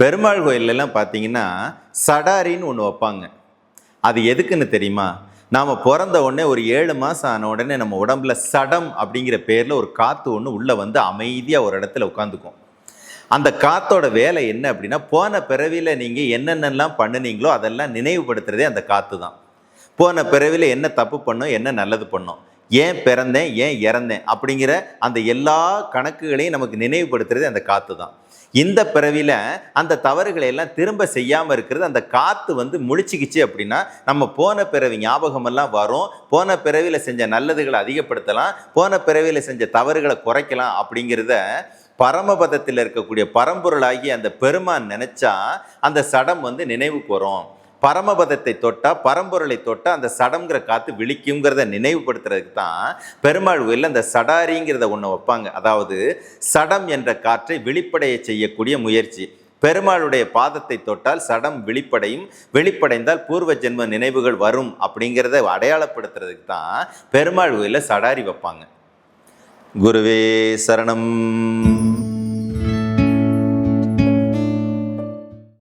பெருமாள் கோயிலெல்லாம் பார்த்தீங்கன்னா சடாரின்னு ஒன்று வைப்பாங்க. அது எதுக்குன்னு தெரியுமா? நாம் பிறந்த உடனே ஒரு 7 மாதம் ஆன உடனே நம்ம உடம்புல சடம் அப்படிங்கிற பேரில் ஒரு காற்று ஒன்று உள்ளே வந்து அமைதியாக ஒரு இடத்துல உட்காந்துக்கும். அந்த காற்றோட வேலை என்ன அப்படின்னா, போன பிறவியில் நீங்கள் என்னென்னலாம் பண்ணினீங்களோ அதெல்லாம் நினைவுபடுத்துறதே அந்த காற்று தான். போன பிறவியில் என்ன தப்பு பண்ணோம், என்ன நல்லது பண்ணோம், ஏன் பிறந்தேன், ஏன் இறந்தேன் அப்படிங்கிற அந்த எல்லா கணக்குகளையும் நமக்கு நினைவுபடுத்துறது அந்த காற்று தான். இந்த பிறவியில் அந்த தவறுகளை எல்லாம் திரும்ப செய்யாமல் இருக்கிறது அந்த காற்று வந்து முழிச்சிக்கிச்சு அப்படின்னா, நம்ம போன பிறவி ஞாபகமெல்லாம் வரும். போன பிறவியில் செஞ்ச நல்லதுகளை அதிகப்படுத்தலாம், போன பிறவியில் செஞ்ச தவறுகளை குறைக்கலாம் அப்படிங்கிறத பரமபதத்தில் இருக்கக்கூடிய பரம்பொருளாகி அந்த பெருமான் நினைச்சா அந்த சடம் வந்து நினைவுக்கு வரும். பரமபதத்தை தொட்டா, பரம்பொருளை தொட்டா அந்த சடம்ங்கிற காத்து விழிக்குங்கிறத நினைவுபடுத்துறதுக்கு தான் பெருமாள் கோயிலில் அந்த சடாரிங்கிறத ஒன்று வைப்பாங்க. அதாவது சடம் என்ற காற்றை வெளிப்படைய செய்யக்கூடிய முயற்சி. பெருமாளுடைய பாதத்தை தொட்டால் சடம் விழிப்படையும், வெளிப்படைந்தால் பூர்வ ஜென்ம நினைவுகள் வரும் அப்படிங்கிறத அடையாளப்படுத்துறதுக்கு தான் பெருமாள் கோயிலில் சடாரி வைப்பாங்க. குருவே சரணம்.